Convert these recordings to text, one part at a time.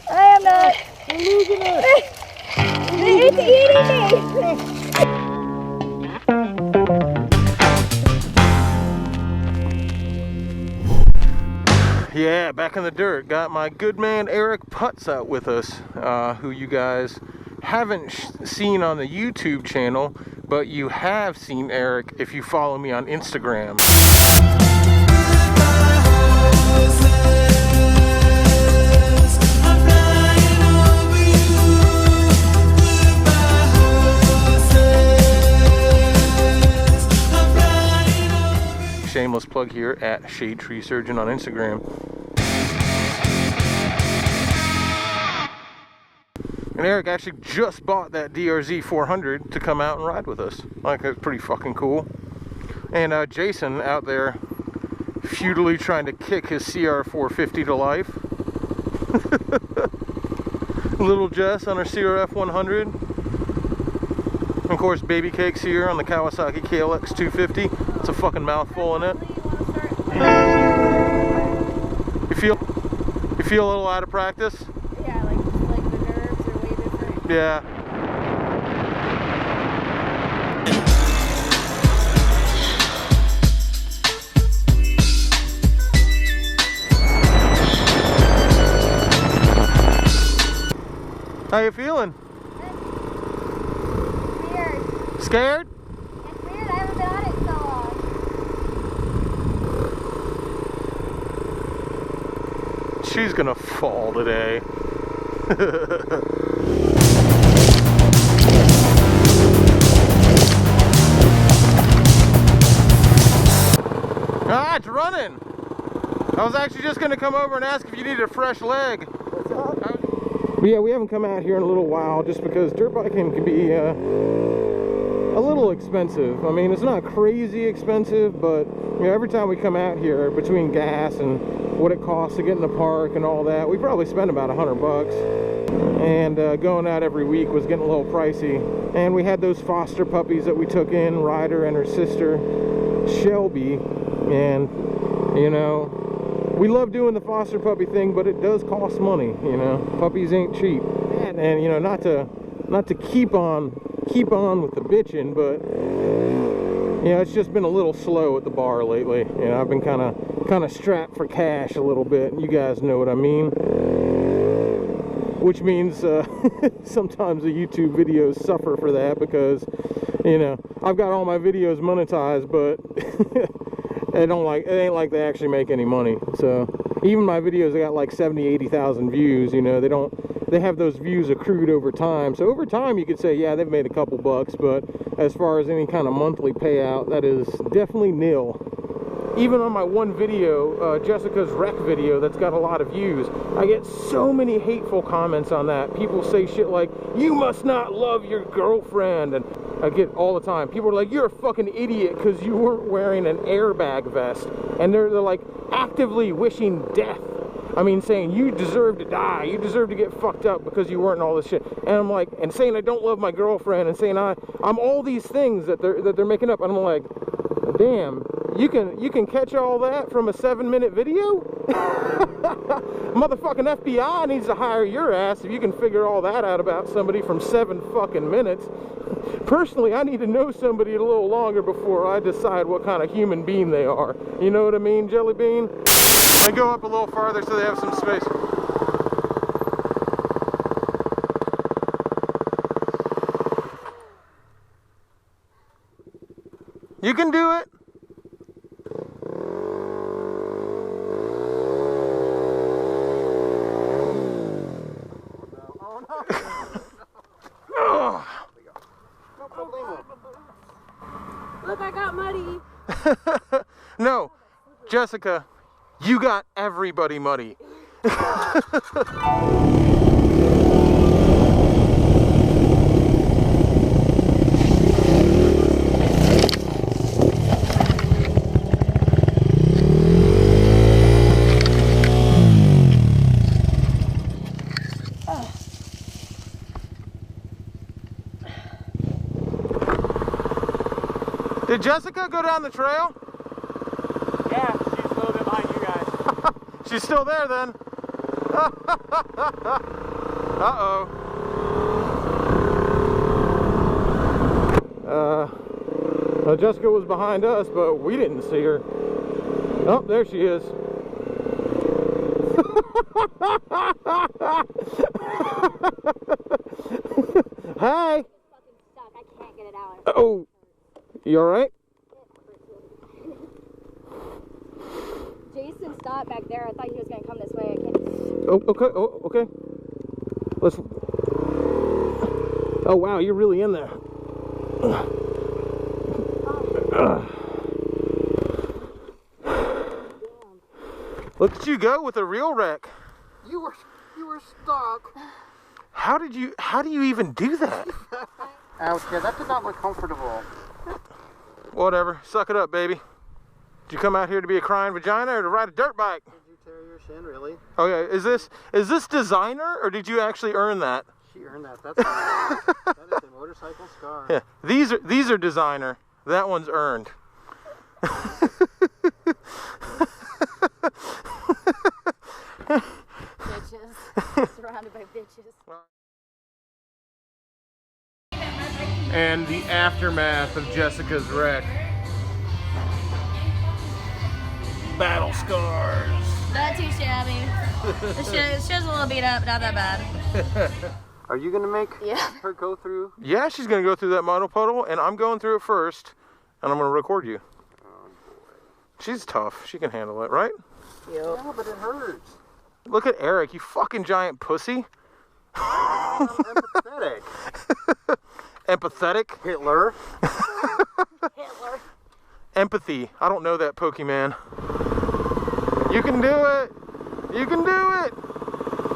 I am not. We're losing it. It's eating me. Yeah, back in the dirt. Got my good man Eric Putz out with us, who you guys haven't seen on the YouTube channel, but you have seen Eric if you follow me on Instagram. Shameless plug here at shadetree surgeon on Instagram. And Eric actually just bought that DRZ 400 to come out and ride with us. Like, that's pretty fucking cool. And Jason out there futilely trying to kick his CR 450 to life. Little Jess on her CRF 100. And of course, Baby Cakes here on the Kawasaki KLX 250. It's a fucking mouthful in it. You feel a little out of practice? Yeah, like the nerves are way different. Yeah. How you feeling? Weird. Scared? It's weird. I haven't been on it so long. She's gonna fall today. Ah, it's running. I was actually just gonna come over and ask if you needed a fresh leg. What's up? But yeah, we haven't come out here in a little while just because dirt biking can be a little expensive. I mean, it's not crazy expensive, but you know, every time we come out here, between gas and what it costs to get in the park and all that, we probably spend about $100. And going out every week was getting a little pricey. And we had those foster puppies that we took in, Ryder and her sister Shelby, and you know, we love doing the foster puppy thing, but it does cost money. You know, puppies ain't cheap. And you know, not to keep on with the bitching, but you know, it's just been a little slow at the bar lately. You know, I've been kind of strapped for cash a little bit. You guys know what I mean. Which means sometimes the YouTube videos suffer for that because, you know, I've got all my videos monetized, but it ain't like they actually make any money. So even my videos, I got like 70,000-80,000 views. You know, they have those views accrued over time. So over time, you could say, yeah, they've made a couple bucks, but as far as any kind of monthly payout, that is definitely nil. Even on my one video, Jessica's wreck video, that's got a lot of views, I get so many hateful comments on that. People say shit like, you must not love your girlfriend, and I get all the time. People are like, you're a fucking idiot because you weren't wearing an airbag vest. And they're like actively wishing death. I mean, saying you deserve to die, you deserve to get fucked up because you weren't all this shit. And I'm like, and saying I don't love my girlfriend, and saying I'm all these things that they're making up. And I'm like, damn, you can catch all that from a 7-minute video? Motherfucking FBI needs to hire your ass if you can figure all that out about somebody from 7 fucking minutes. Personally, I need to know somebody a little longer before I decide what kind of human being they are. You know what I mean, Jelly Bean? I go up a little farther so they have some space. You can do it. Oh no. Look, I got muddy. No, Jessica, you got everybody muddy. Did Jessica go down the trail? Yeah, she's a little bit behind you guys. She's still there then. Uh-oh. Jessica was behind us, but we didn't see her. Oh, there she is. Hi. It's fucking stuck. I can't get it out. Oh, you all right? Jason stopped back there. I thought he was gonna come this way. I can't. Oh, okay. Oh, okay. Let's. Oh, wow, you're really in there. Look at you go with a real wreck. You were stuck. How do you even do that? Ouch, yeah, that did not look comfortable. Whatever, suck it up, baby. Did you come out here to be a crying vagina or to ride a dirt bike? Did you tear your shin, really? Oh yeah, is this designer or did you actually earn that? She earned that. That's that is a motorcycle scar. Yeah, these are designer. That one's earned. Bitches. Surrounded by bitches. And the aftermath of Jessica's wreck. Battle scars. Not too shabby. The show's a little beat up, not that bad. Are you gonna make Yeah. her go through? Yeah, she's gonna go through that model puddle, and I'm going through it first, and I'm gonna record you. Oh boy. She's tough. She can handle it, right? Yeah, but it hurts. Look at Eric, you fucking giant pussy. I'm empathetic. Empathetic? Hitler. Hitler. Empathy. I don't know that Pokemon. You can do it. You can do it.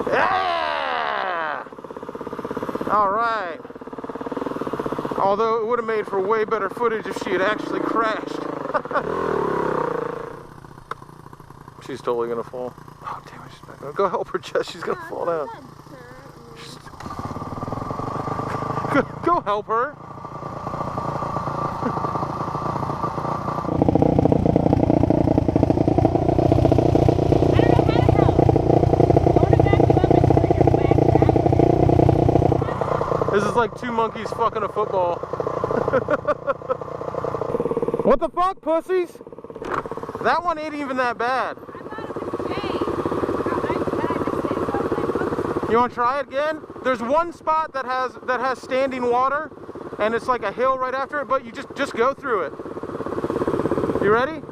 Yeah! All right. Although it would have made for way better footage if she had actually crashed. She's totally gonna fall. Oh damn it, she's back. Go help her, Jess. She's gonna fall down. Go help her. This is like two monkeys fucking a football. What the fuck, pussies? That one ain't even that bad. You want to try it again? There's one spot that has standing water, and it's like a hill right after it, but you just go through it. You ready?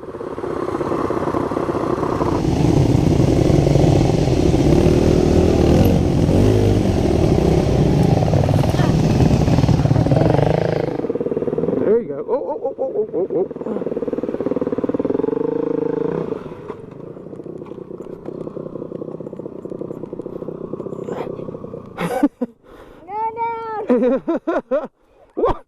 There you go. Oh. What?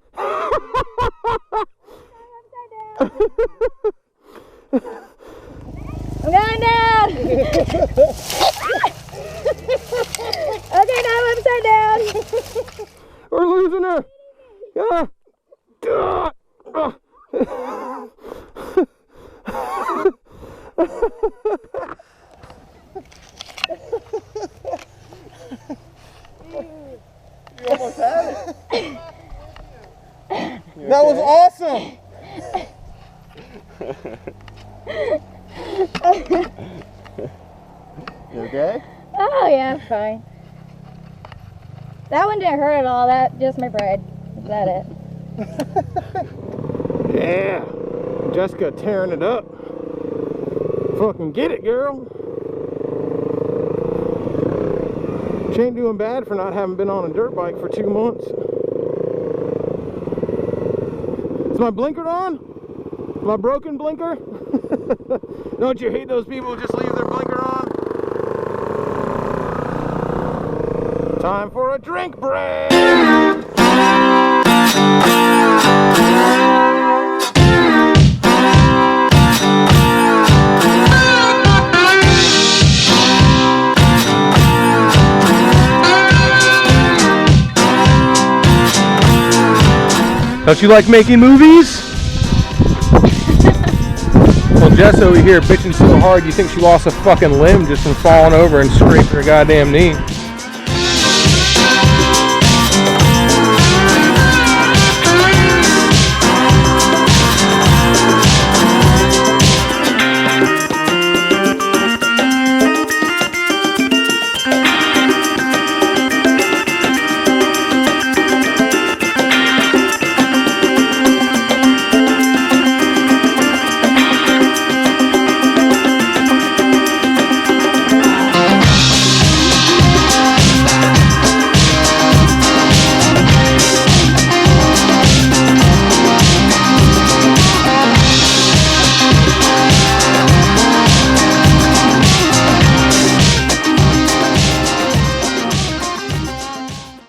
I'm going down! Okay, now I'm upside down! We're losing her! Ah. You almost had it. That was awesome! You okay? Oh yeah, I'm fine. That one didn't hurt at all, that just my pride. Is that it? Yeah, Jessica tearing it up. Fucking get it, girl. She ain't doing bad for not having been on a dirt bike for 2 months. Is my blinker on? My broken blinker? Don't you hate those people who just leave their blinker on? Time for a drink break! Don't you like making movies? Well, Jess over here bitching so hard you think she lost a fucking limb just from falling over and scraping her goddamn knee.